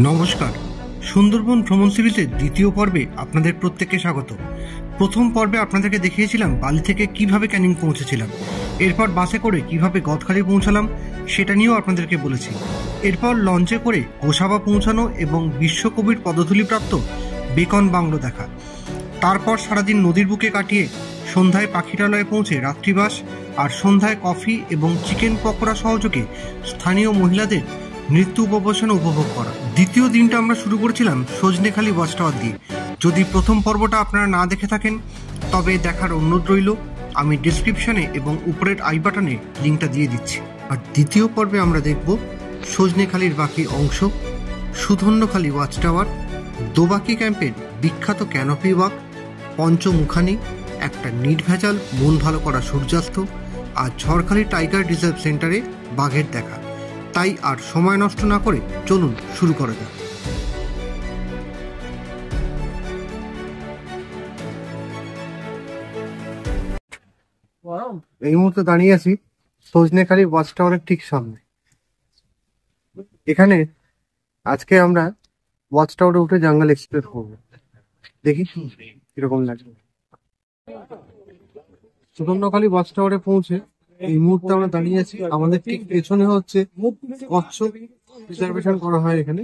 নমস্কার, সুন্দরবন ভ্রমণ সিরিজের দ্বিতীয় পর্বে আপনাদের প্রত্যেককে স্বাগত। প্রথম পর্বে আপনাদেরকে দেখিয়েছিলাম বালি থেকে কিভাবে ক্যানিং পৌঁছেছিলাম, এরপর বাসে করে কিভাবে গদখালি পৌঁছালাম সেটা নিয়েও আপনাদেরকে বলেছি। এরপর লঞ্চে করে গোসাবা পৌঁছানো এবং বিশ্বকবির পদধূলিপ্রাপ্ত বেকন বাংলো দেখা। তারপর সারাদিন নদীর বুকে কাটিয়ে সন্ধ্যায় পাখিরালয়ে পৌঁছে রাত্রিবাস, আর সন্ধ্যায় কফি এবং চিকেন পকোড়া সহযোগে স্থানীয় মহিলাদের নৃত্য উপবেশন উপভোগ করা। দ্বিতীয় দিনটা আমরা শুরু করেছিলাম সজনেখালি ওয়াচ টাওয়ার দিয়ে। যদি প্রথম পর্বটা আপনারা না দেখে থাকেন তবে দেখার অনুরোধ রইল। আমি ডিসক্রিপশনে এবং উপরের আই বাটনে লিঙ্কটা দিয়ে দিচ্ছি। আর দ্বিতীয় পর্বে আমরা দেখব সজনেখালির বাকি অংশ, সুধন্যখালি ওয়াচ টাওয়ার, দোবাকি ক্যাম্পের বিখ্যাত ক্যানোপি ওয়াক, পঞ্চমুখানি, একটা নির্ভেজাল মন ভালো করা সূর্যাস্ত, আর ঝড়খালি টাইগার রিজার্ভ সেন্টারে বাঘের দেখা। তাই আর সময় নষ্ট না করে চলুন শুরু করা যাক। এই মুহূর্তে দাঁড়িয়ে আছি সজনেখালি ওয়াচ টাওয়ারের ঠিক সামনে। এখানে আজকে আমরা ওয়াচ টাওয়ারে উঠে জঙ্গল এক্সপ্লোর করবো। দেখি কিরকম লাগবে। সুধন্যখালি ওয়াচ টাওয়ারে পৌঁছে এই মুহূর্তে আমরা দাঁড়িয়ে আছি। আমাদের ঠিক পেছনে হচ্ছে কচ্ছপ রিজার্ভেশন করা হয় এখানে।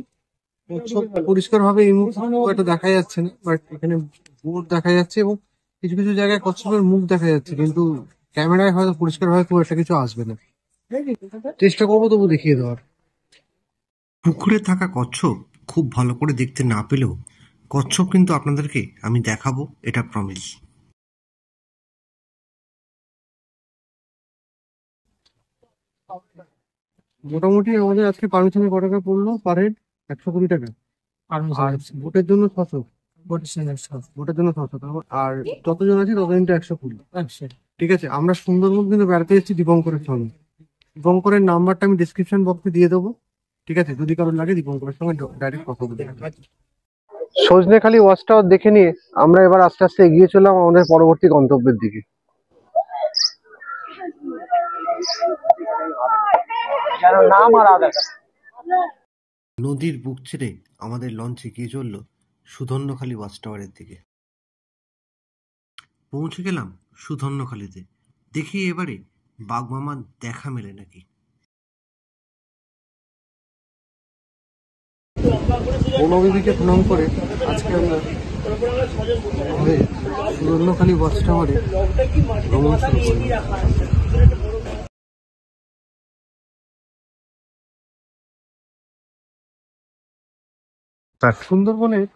কচ্ছপ পরিষ্কার ভাবে এই মুহূর্তে এটা দেখা যাচ্ছে না, বাট এখানে বোর্ড দেখা যাচ্ছে এবং কিছু কিছু জায়গায় কচ্ছপের মুখ দেখা যাচ্ছে, কিন্তু ক্যামেরায় হয়তো পরিষ্কার ভাবে খুব একটা কিছু আসবে না। চেষ্টা করবো তবু দেখিয়ে দেওয়ার। পুকুরে থাকা কচ্ছপ খুব ভালো করে দেখতে না পেলেও কচ্ছপ কিন্তু আপনাদেরকে আমি দেখাবো, এটা প্রমিস। মোটামুটি আমাদের আজকে পারমিশনে কত টাকা পড়লো? পার হেড 120 টাকা। আর ভোটের জন্য 600। ভোটের জন্য 600। আর যতজন আছে ততজন তো 120। ঠিক আছে, আমরা সুন্দরবন কিন্তু বেড়াতে এসেছি দীপঙ্করের সঙ্গে। দীপঙ্করের নাম্বারটা আমি ডিসক্রিপশন বক্সে দিয়ে দেবো। ঠিক আছে, যদি কারোর লাগে দীপঙ্করের সঙ্গে ডাইরেক্ট কথা বলতে। সজনেখালি ওয়াচ টাওয়ার দেখে নিয়ে আমরা এবার আস্তে আস্তে এগিয়ে চললাম আমাদের পরবর্তী গন্তব্যের দিকে। নদীর বুক ছেড়ে আমাদের লঞ্চ এগিয়ে চলল সুধন্যখালি ওয়াচ টাওয়ারের দিকে। পৌঁছে গেলাম সুধন্যখালিতে। দেখি এবারে বাঘমামার দেখা মেলে নাকি। বনবিবিকে প্রণাম করে আজকে আমরা আমাদের সুধন্যখালি ওয়াচ টাওয়ারে ভ্রমণ শুরু করলাম। সুন্দরবনের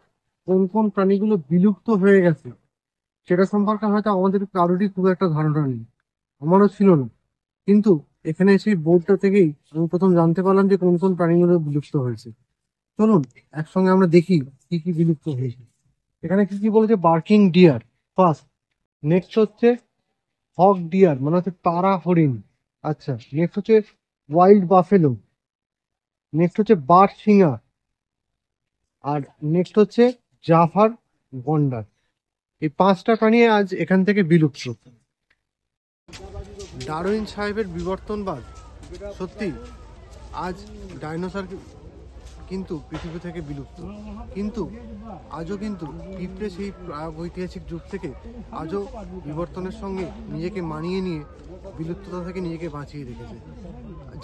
কোন কোন প্রাণীগুলো বিলুপ্ত হয়ে গেছে সেটা সম্পর্কে হয়তো আমাদের কারোরই খুব একটা ধারণা নেই, আমারও ছিল না। কিন্তু এখানে সেই বোর্ডটা থেকেই আমি প্রথম জানতে পারলাম যে কোন কোন প্রাণীগুলো বিলুপ্ত হয়েছে। চলুন একসঙ্গে আমরা দেখি কি কি বিলুপ্ত হয়েছে। এখানে কি কি বলেছে? বার্কিং ডিয়ার ফার্স্ট, নেক্সট হচ্ছে হক ডিয়ার মানে হচ্ছে তারা হরিণ। আচ্ছা, নেক্সট হচ্ছে ওয়াইল্ড বাফেলো, নেক্সট হচ্ছে বার্ড সিঙ্গা, আর নেক্সট হচ্ছে জাফার গন্ডার। এই 5টা প্রাণী আজ এখান থেকে বিলুপ্ত। ডারউইন সাহেবের বিবর্তনবাদ সত্যি, আজ ডাইনোসর কিন্তু পৃথিবী থেকে বিলুপ্ত, কিন্তু আজও কিন্তু পিঁপড়ে সেই ঐতিহাসিক যুগ থেকে আজও বিবর্তনের সঙ্গে নিজেকে মানিয়ে নিয়ে বিলুপ্ততা থেকে নিজেকে বাঁচিয়ে রেখেছে।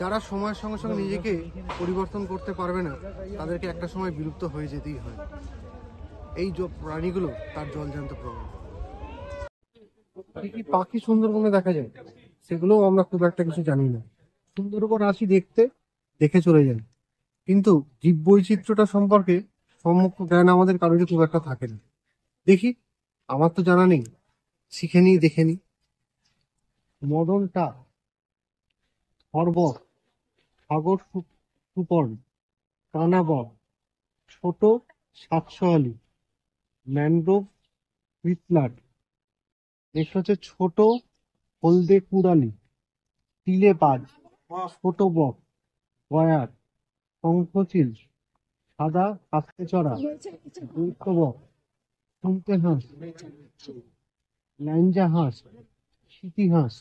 যারা সময়ের সঙ্গে সঙ্গে নিজেকে পরিবর্তন করতে পারবে না তাদেরকে একটা সময় বিলুপ্ত হয়ে যেতেই হয়। এই প্রাণীগুলো তার জলজান্ত প্রমাণ। কি কি পাখি সুন্দরবনে দেখা যায় সেগুলোও আমরা খুব একটা কিছু জানি না। সুন্দরবন আসি দেখতে, দেখে চলে যাই, কিন্তু জীব বৈচিত্র্যটা সম্পর্কে সম্মুখ জ্ঞান আমাদের কারোরই খুব একটা থাকে না। দেখি, আমার তো জানা নেই, শিখে নিই, দেখে নিই। মদনটা, খরবক, সাগর সুপর্ণ, কানাবক, ছোট সাতশোয়ালি, ম্যানগ্রোভ হুইটলাট, নেক্সট হচ্ছে ছোট হলদে কুড়ালি, তিলে বাজ, ছোট বক, গয়ার, শঙ্খচিল, সাদা কাস্তে চড়া, দৈত্য বক, শুনতে হাঁস, ল্যাঞ্জা হাঁস, সিটি হাঁস।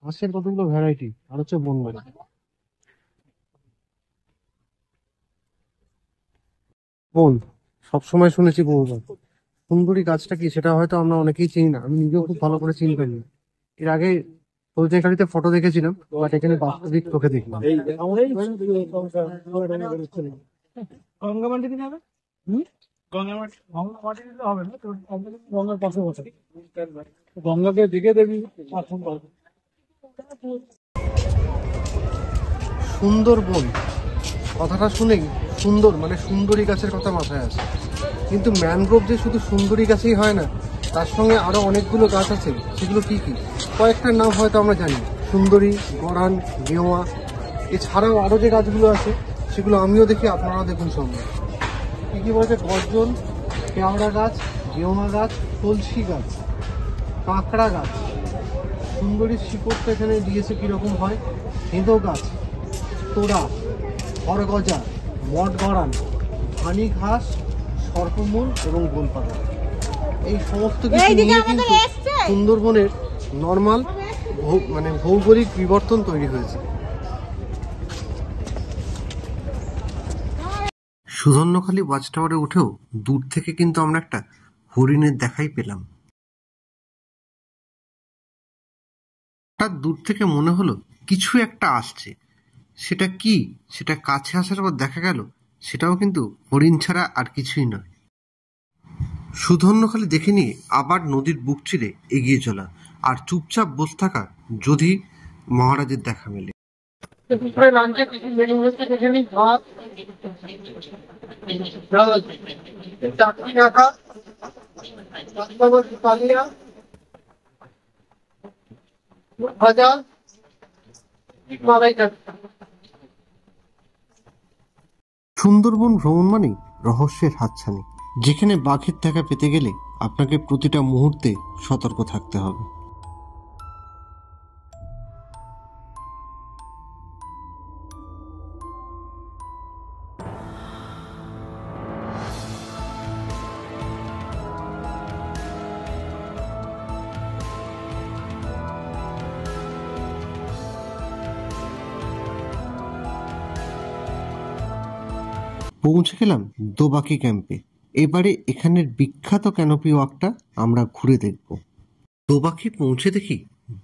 হাঁসের কতগুলো ভ্যারাইটি, আর হচ্ছে বনগাঁ। বোন, সবসময় শুনেছি বহুবার, সুন্দরী গাছটা কি সেটা হয়তো আমরা অনেকেই চিনি না। আমি নিজেও খুব ভালো করে চিনতে পারি না। এর আগে সৌজন্যকারীতে ফটো দেখেছিলাম, বাট এখানে বাস্তবিক চোখে দেখলাম। গঙ্গামাটি দিলে হবে? গঙ্গামাটি গঙ্গামাটি দিলে হবে না তো, গঙ্গার পাশে বসে গঙ্গাকে দিকে দেবী। সুন্দরবন কথাটা শুনেই সুন্দর মানে সুন্দরী গাছের কথা মাথায় আসে, কিন্তু ম্যানগ্রোভ যে শুধু সুন্দরী গাছেই হয় না, তার সঙ্গে আরো অনেকগুলো গাছ আছে। সেগুলো কি কি, কয়েকটার নাম হয়তো আমরা জানি, সুন্দরী, গরান, গেওয়া। এছাড়াও আরো যে গাছগুলো আছে সেগুলো আমিও দেখি, আপনারাও দেখুন সঙ্গে। কি কি বলছে? গর্জন, কেওড়া গাছ, গেওয়া গাছ, তুলসী গাছ, কাঁকড়া গাছ। সুন্দরীর শিকড়টা এখানে দিয়েছে কিরকম হয়, হেঁদো গাছ, তোড়া, খড়গজা, মঠ গড়ান, ধানি ঘাস, সর্পমূল এবং গোলপাতা। এই সমস্ত কিছু নিয়ে কিন্তু সুন্দরবনের নর্মাল মানে ভৌগোলিক বিবর্তন তৈরি হয়েছে। সুধন্যখালী ওয়াচ টাওয়ারে উঠেও দূর থেকে কিন্তু আমরা একটা হরিণের দেখাই পেলাম। হঠাৎ দূর থেকে মনে হলো কিছু একটা আসছে। সেটা কি, সেটা কাছে আসার পর দেখা গেল সেটাও কিন্তু হরিণ ছাড়া আর কিছুই নয়। সুধন্যখালী দেখে নিয়ে আবার নদীর বুক চিরে এগিয়ে চলা, আর চুপচাপ বসে থাকা যদি মহারাজের দেখা মেলে। সুন্দরবন ভ্রমণ মানেই রহস্যের হাতছানি, যেখানে বাঘের দেখা পেতে গেলে আপনাকে প্রতিটা মুহূর্তে সতর্ক থাকতে হবে। পৌঁছে গেলাম দোবাকি ক্যাম্পে। এবারে এখানের বিখ্যাত ক্যানোপি ওয়াকটা আমরা ঘুরে দেখব। দোবাকি পৌঁছে দেখি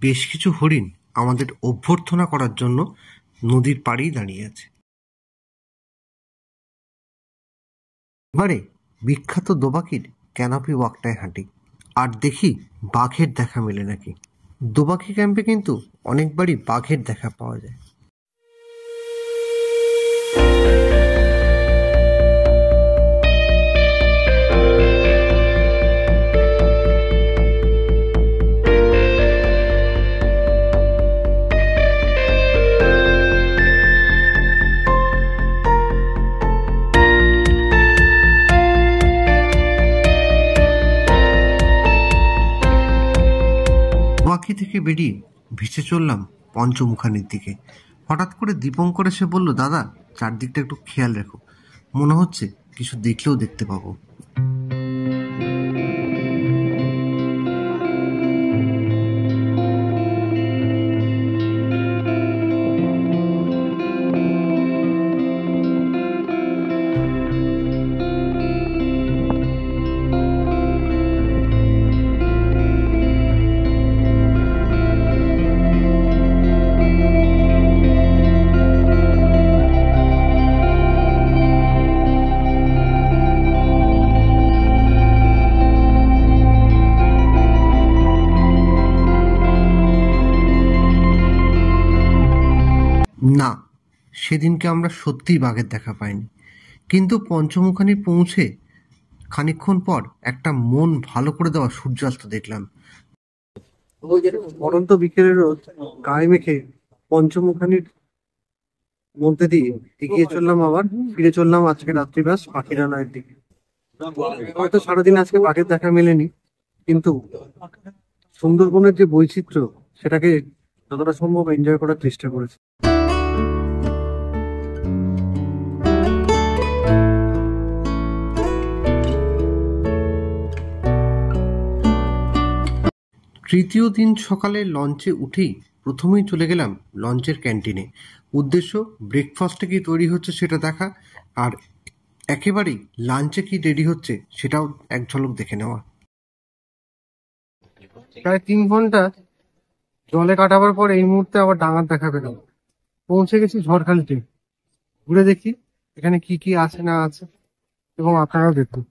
বেশ কিছু হরিণ আমাদের অভ্যর্থনা করার জন্য নদীর পাড়েই দাঁড়িয়ে আছে। এবারে বিখ্যাত দোবাকির ক্যানোপি ওয়াকটায় হাঁটি, আর দেখি বাঘের দেখা মেলে নাকি। দোবাকি ক্যাম্পে কিন্তু অনেকবারই বাঘের দেখা পাওয়া যায়। দোবাকি থেকে বেরিয়ে ভেসে চললাম পঞ্চমুখানির দিকে। হঠাৎ করে দীপঙ্কর এসে বলল, দাদা চারদিকটা একটু খেয়াল রেখো, মনে হচ্ছে কিছু দেখলেও দেখতে পাবো। না, সেদিনকে আমরা সত্যিই বাঘের দেখা পাইনি, কিন্তু পঞ্চমুখানি পৌঁছে খানিকক্ষণ পর একটা মন ভালো করে দেওয়া সূর্যাস্ত দেখলাম। অনন্ত বিকেলের রোদ গায়ে মেখে পঞ্চমুখানির মধ্যে দিয়ে এগিয়ে চললাম, আবার ফিরে চললাম আজকে রাত্রিবাস পাখিরালয়ের দিকে। হয়তো সারাদিন আজকে বাঘের দেখা মেলেনি, কিন্তু সুন্দরবনের যে বৈচিত্র্য সেটাকে যতটা সম্ভব এনজয় করার চেষ্টা করেছি। তৃতীয় দিন সকালে লঞ্চে উঠেই প্রথমেই চলে গেলাম লঞ্চের ক্যান্টিনে। উদ্দেশ্য ব্রেকফাস্টে কি তৈরি হচ্ছে সেটা দেখা, আর একেবারেই লাঞ্চে কি রেডি হচ্ছে সেটাও এক ঝলক দেখে নেওয়া। প্রায় 3 ঘন্টা জলে কাটাবার পর এই মুহূর্তে আবার ডাঙার দেখা পেলাম। পৌঁছে গেছি ঝড়খালিতে। ঘুরে দেখি এখানে কি কি আছে না আছে, এবং আপনারাও দেখুন।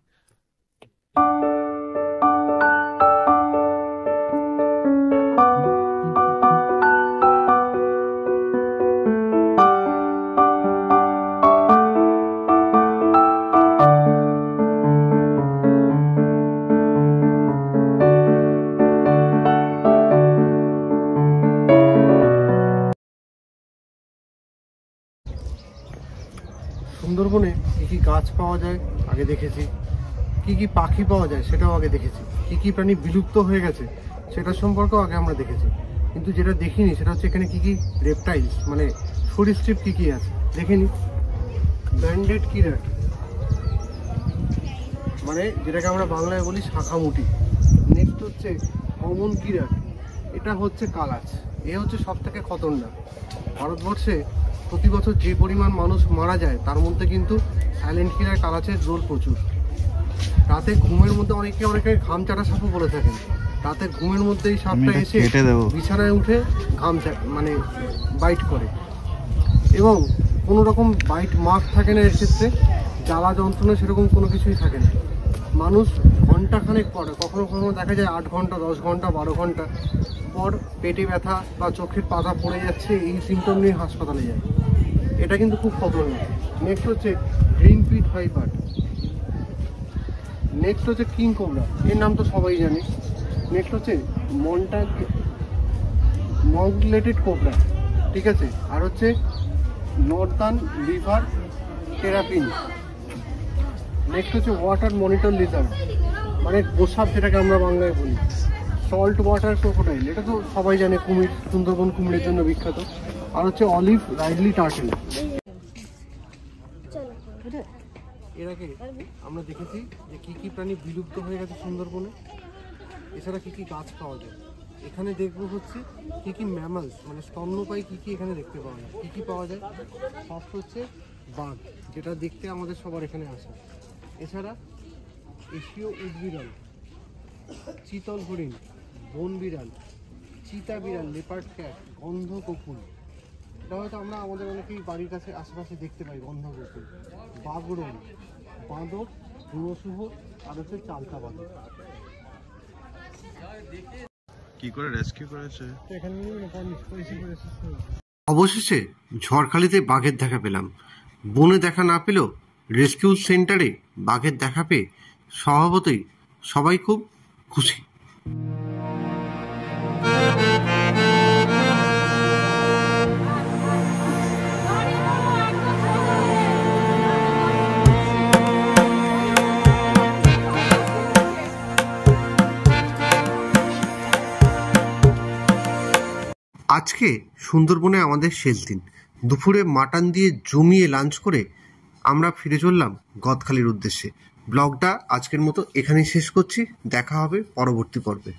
সুন্দরবনে কি কি গাছ পাওয়া যায় আগে দেখেছি, কি কি পাখি পাওয়া যায় সেটাও আগে দেখেছি, কি কি প্রাণী বিলুপ্ত হয়ে গেছে সেটা সম্পর্কেও আগে আমরা দেখেছি। কিন্তু যেটা দেখিনি সেটা হচ্ছে এখানে কি কি রেপটাইলস মানে সরীসৃপ কি কি আছে দেখিনি। ব্যান্ডেড কিরাট মানে যেটাকে আমরা বাংলায় বলি শাখামুটি। নেক্সট হচ্ছে কমন কিরাট, এটা হচ্ছে কালাচ। এ হচ্ছে সব থেকে খতরনাক। ভারতবর্ষে প্রতি বছর যে পরিমাণ মানুষ মারা যায় তার মধ্যে কিন্তু সাইলেন্ট কিলার কালাচের রোল প্রচুর। রাতে ঘুমের মধ্যে অনেকে ঘামচাটা সাপও বলে থাকেন। রাতে ঘুমের মধ্যে এই সাপটা এসে বিছানায় উঠে মানে বাইট করে, এবং কোনো রকম বাইট মার্ক থাকে না এর ক্ষেত্রে। জ্বালা যন্ত্রণা সেরকম কোনো কিছুই থাকে না। মানুষ ঘন্টাখানেক পর, কখনো কখনো দেখা যায় 8 ঘন্টা, 10 ঘন্টা, 12 ঘন্টা পর পেটে ব্যথা বা চোখের পাতা পড়ে যাচ্ছে, এই সিমটম নিয়ে হাসপাতালে যায়। এটা কিন্তু খুব খতরনাক। নেক্সট হচ্ছে গ্রিন পিট ভাইপার। নেক্সট হচ্ছে কিং কোবরা, এর নাম তো সবাই জানে। নেক্সট হচ্ছে মঙ্গলেটেড কোবরা, ঠিক আছে। আর হচ্ছে নর্দার্ন লিভার টেরাপিন। নেক্সট হচ্ছে ওয়াটার মনিটর লিজার্ড মানে গোসাপ, যেটাকে আমরা বাংলায় বলি। সল্ট ওয়াটার ক্রোকোডাইল, এটা তো সবাই জানে, কুমির, সুন্দরবন কুমিরের জন্য বিখ্যাত। আর হচ্ছে অলিভ রাইডলি টার্টেল। এর আগে আমরা দেখেছি যে কি কি প্রাণী বিলুপ্ত হয়ে গেছে সুন্দরবনে, এছাড়া কি কি গাছ পাওয়া যায়। এখানে দেখবো হচ্ছে কি কি ম্যামালস মানে স্তন্যপায়ী কি কি এখানে দেখতে পাওয়া যায়। কি কি পাওয়া যায়, ফার্স্ট হচ্ছে বাঘ, যেটা দেখতে আমাদের সবার এখানে আসে। এছাড়া এশীয় উদবিড়াল, চিতল হরিণ, বন বিড়াল, চিতা বিড়াল, লেপার্ড ক্যাট, গন্ধ কোকুল। এটা হয়তো আমরা আমাদের অনেকেই বাড়ির কাছে আশেপাশে দেখতে পাই, গন্ধ কোকুল। বাগরোল, বাঁদর, গুণশুভ, আর হচ্ছে চালতা বাঁদর। কি করে রেস্কিউ করেছে? অবশেষে ঝড়খালিতে বাঘের দেখা পেলাম। বনে দেখা না পেলেও রেস্কিউ সেন্টারে বাঘের দেখা পেয়ে স্বভাবতই সবাই খুব খুশি। আজকে সুন্দরবনে আমাদের শেষ দিন। দুপুরে মাটন দিয়ে জমিয়ে লাঞ্চ করে আমরা ফিরে চললাম গদখালির উদ্দেশ্যে। ব্লগটা আজকের মতো এখানেই শেষ করছি। দেখা হবে পরবর্তী পর্বে।